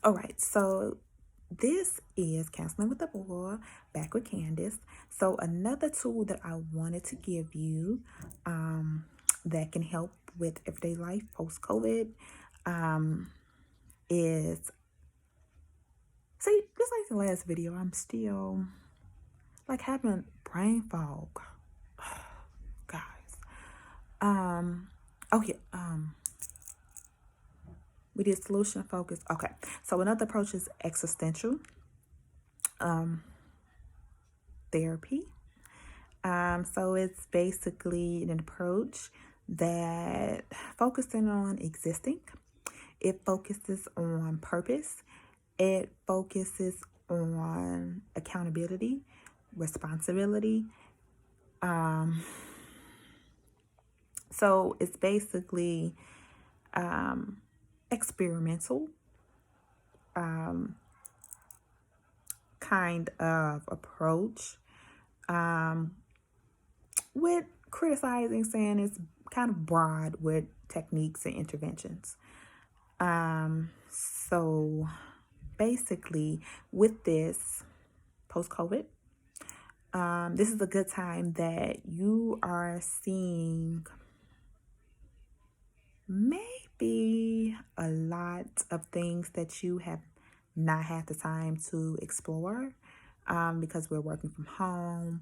All right, so this is Counseling with the Boy, back with Candace. So another tool that I wanted to give you um, that can help with everyday life post-COVID um, is, see, just like the last video, I'm still like having brain fog, guys. Um, okay, we did solution focus. Okay, so another approach is existential therapy. So it's basically an approach that focusing on existing. It focuses on purpose. It focuses on accountability, responsibility. So it's basically experimental kind of approach with criticizing, saying it's kind of broad with techniques and interventions. So basically, with this post COVID, this is a good time that you are seeing maybe a lot of things that you have not had the time to explore because we're working from home.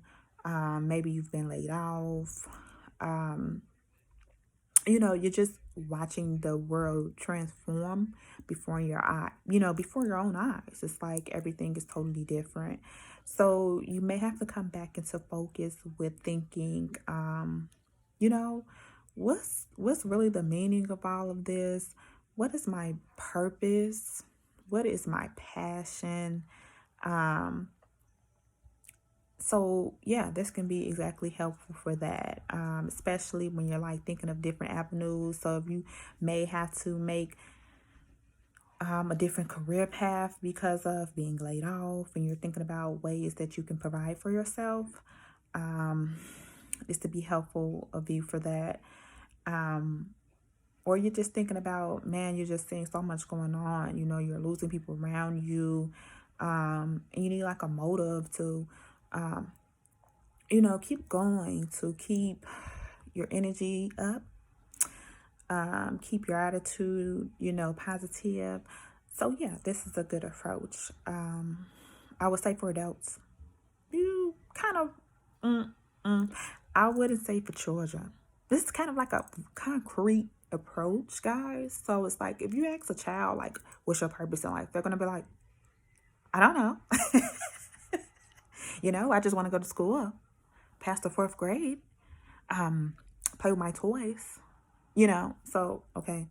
Maybe you've been laid off. You're just watching the world transform before your eye, before your own eyes. It's like everything is totally different. So you may have to come back into focus with thinking, you know, what's really the meaning of all of this? What is my purpose? What is my passion? Um, so yeah, this can be exactly helpful for that, especially when you're like thinking of different avenues. So if you may have to make a different career path because of being laid off, and you're thinking about ways that you can provide for yourself, is to be helpful of you for that. Or you're just thinking about, man, you're just seeing so much going on. You're losing people around you, and you need like a motive to keep going, to keep your energy up, keep your attitude, positive. So yeah, this is a good approach. I would say for adults, you kind of, I wouldn't say for children. This is kind of like a concrete approach, guys. So it's like if you ask a child, like, what's your purpose in life? They're going to be like, I don't know. I just want to go to school, pass the fourth grade, play with my toys, So, okay.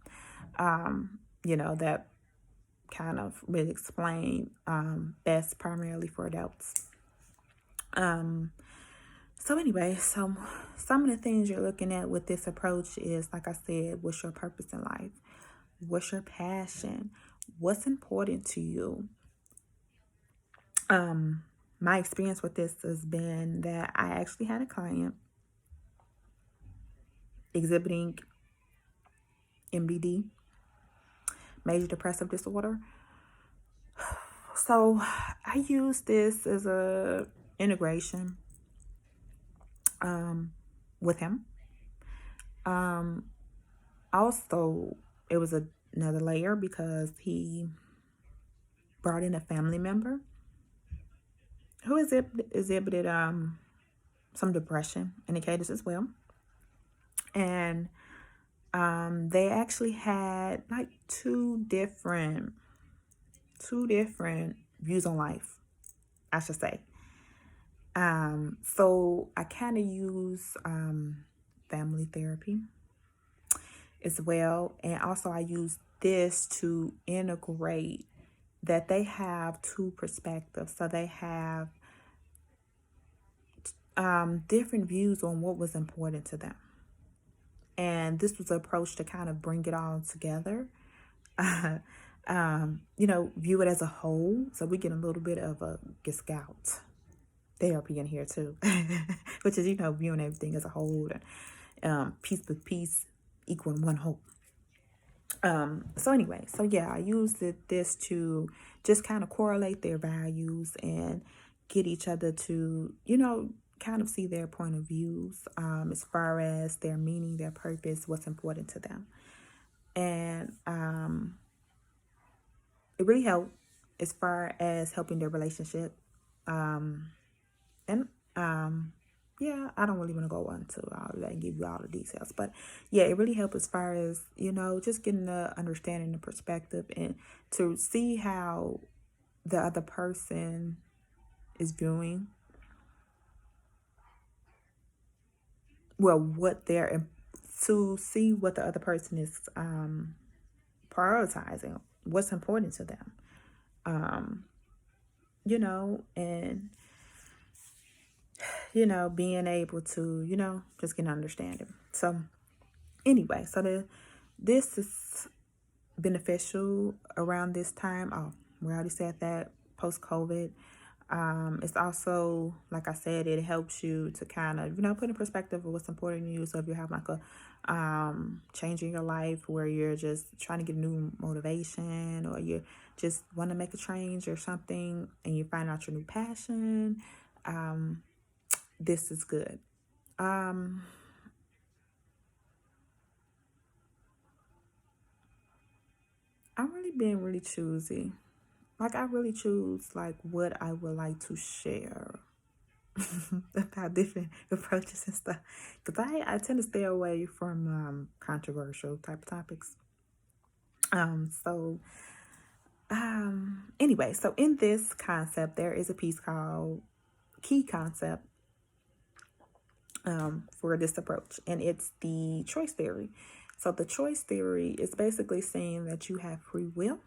That kind of really explain best primarily for adults. So anyway, some of the things you're looking at with this approach is, like I said, what's your purpose in life? What's your passion? What's important to you? My experience with this has been that I actually had a client exhibiting MDD, major depressive disorder. So I use this as a integration with him. Also, it was another layer because he brought in a family member who exhibited some depression indicators as well. And they actually had like two different views on life, I should say. So I kind of use family therapy as well. And also I use this to integrate that they have two perspectives. So they have different views on what was important to them. And this was an approach to kind of bring it all together. View it as a whole. So we get a little bit of a Scout therapy in here too, which is, viewing everything as a whole, and piece with piece equaling one whole. So anyway, so yeah, I used this to just kind of correlate their values and get each other to, kind of see their point of views, as far as their meaning, their purpose, what's important to them. And it really helped as far as helping their relationship. And yeah, I don't really want to go into all of that and give you all the details, but yeah, it really helped as far as, just getting the understanding, the perspective, and to see how the other person is viewing, well, what they're, to see what the other person is prioritizing, what's important to them, and being able to, just get an understanding. So anyway, this is beneficial around this time. Oh, we already said that, post COVID. It's also, like I said, it helps you to kind of, put in perspective of what's important to you. So if you have like a change in your life where you're just trying to get new motivation, or you just want to make a change or something, and you find out your new passion, this is good. I'm really being really choosy. Like, I really choose like what I would like to share about different approaches and stuff. Because I tend to stay away from controversial type of topics. So anyway, so in this concept, there is a piece called Key Concept for this approach, and it's the choice theory. So the choice theory is basically saying that you have free will.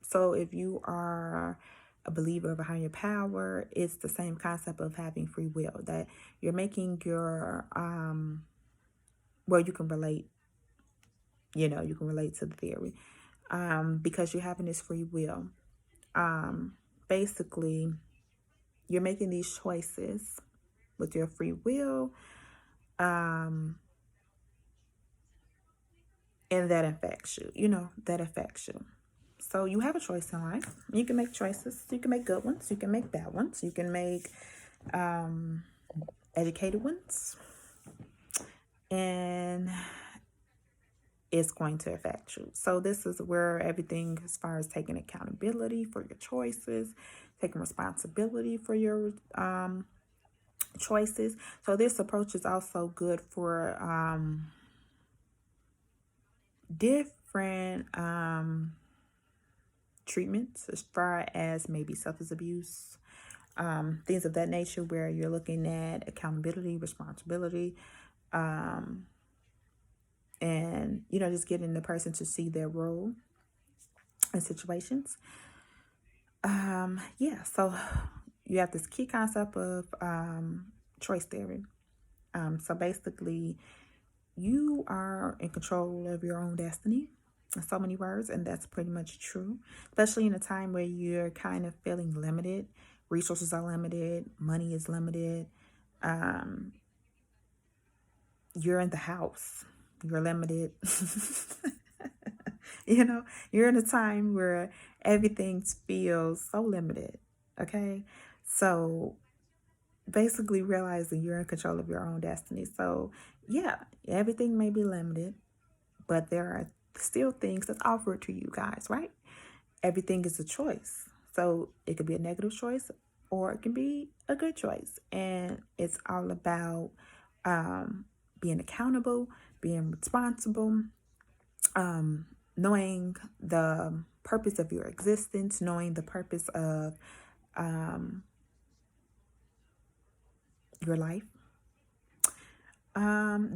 So if you are a believer of a higher power, it's the same concept of having free will, that you're making your well, you can relate, you can relate to the theory, because you're having this free will. Basically, you're making these choices with your free will, and that affects you, that affects you. So you have a choice in life. You can make choices. You can make good ones. You can make bad ones. You can make educated ones. And it's going to affect you. So this is where everything, as far as taking accountability for your choices, taking responsibility for your choices. So this approach is also good for different treatments, as far as maybe substance abuse, things of that nature, where you're looking at accountability, responsibility, and just getting the person to see their role in situations. Yeah, so you have this key concept of choice theory. So basically, you are in control of your own destiny, in so many words, and that's pretty much true, especially in a time where you're kind of feeling limited. Resources are limited, money is limited. You're in the house, you're limited. You're in a time where everything feels so limited. Okay, so basically realizing you're in control of your own destiny. So yeah, everything may be limited, but there are still things that's offered to you guys, right? Everything is a choice. So it could be a negative choice, or it can be a good choice. And it's all about being accountable, being responsible, knowing the purpose of your existence, knowing the purpose of your life.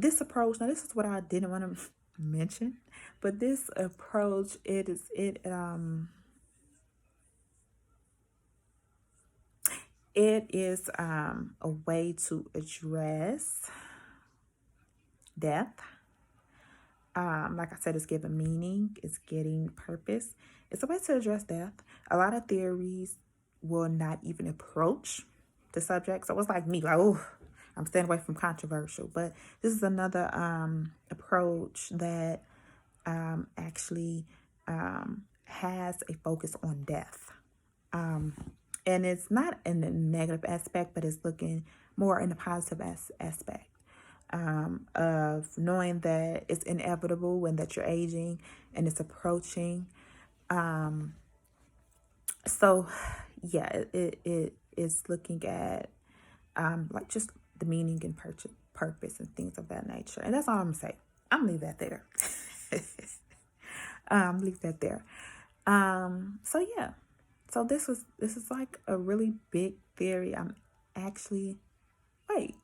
This approach, now this is what I didn't want to mention, but this approach, it is a way to address death. Like I said, it's giving meaning, it's getting purpose. It's a way to address death. A lot of theories will not even approach the subject. So it's like me, like, oh, I'm staying away from controversial. But this is another approach that actually has a focus on death. And it's not in the negative aspect, but it's looking more in the positive aspect of knowing that it's inevitable and that you're aging and it's approaching. So, yeah, it is looking at like just the meaning and purpose and things of that nature. And that's all I'm gonna say. I'm gonna leave that there. Leave that there. So yeah. So this is like a really big theory. I'm actually wait.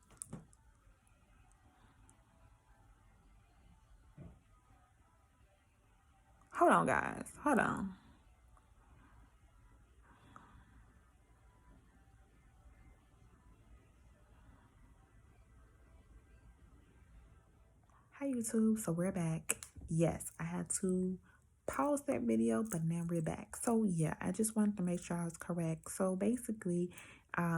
Hold on, guys. Hold on. Hi YouTube. So we're back. Yes, I had to pause that video, but now we're back. So yeah, I just wanted to make sure I was correct. So basically,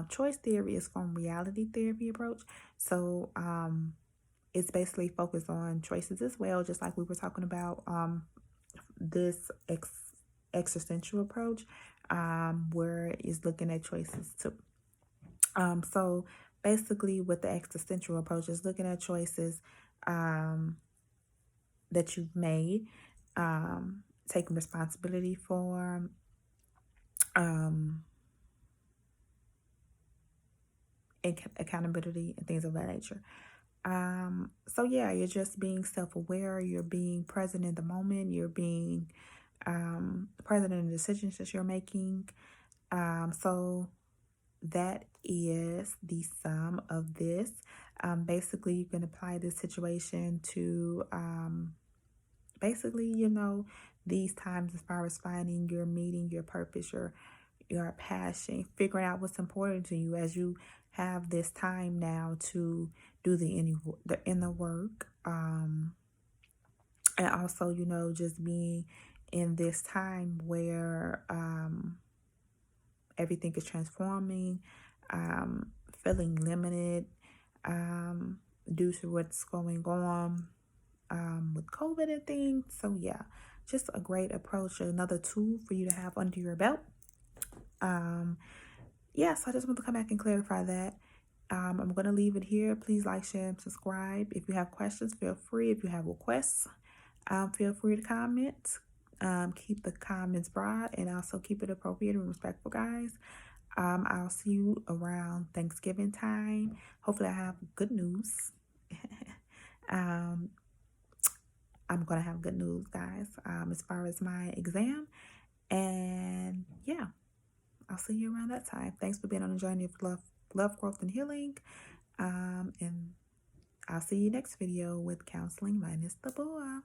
choice theory is from reality therapy approach. So it's basically focused on choices as well, just like we were talking about this existential approach, where it's looking at choices too. So basically, with the existential approach, is looking at choices that you've made, taking responsibility for, um, accountability, and things of that nature. So yeah, you're just being self-aware, you're being present in the moment, you're being present in the decisions that you're making. So that is the sum of this. Basically, you can apply this situation to basically, these times as far as finding your meaning, your purpose, your passion, figuring out what's important to you as you have this time now to do the inner work. And also, just being in this time where everything is transforming, feeling limited due to what's going on with COVID and things. So yeah, just a great approach, another tool for you to have under your belt. Yeah, so I just want to come back and clarify that. I'm going to leave it here. Please like, share, and subscribe. If you have questions, feel free. If you have requests, feel free to comment. Keep the comments broad and also keep it appropriate and respectful, guys. I'll see you around Thanksgiving time. Hopefully I have good news. um, I'm going to have good news, guys, as far as my exam. And yeah, I'll see you around that time. Thanks for being on the journey of love, growth, and healing. And I'll see you next video with Counseling Minus the Boa.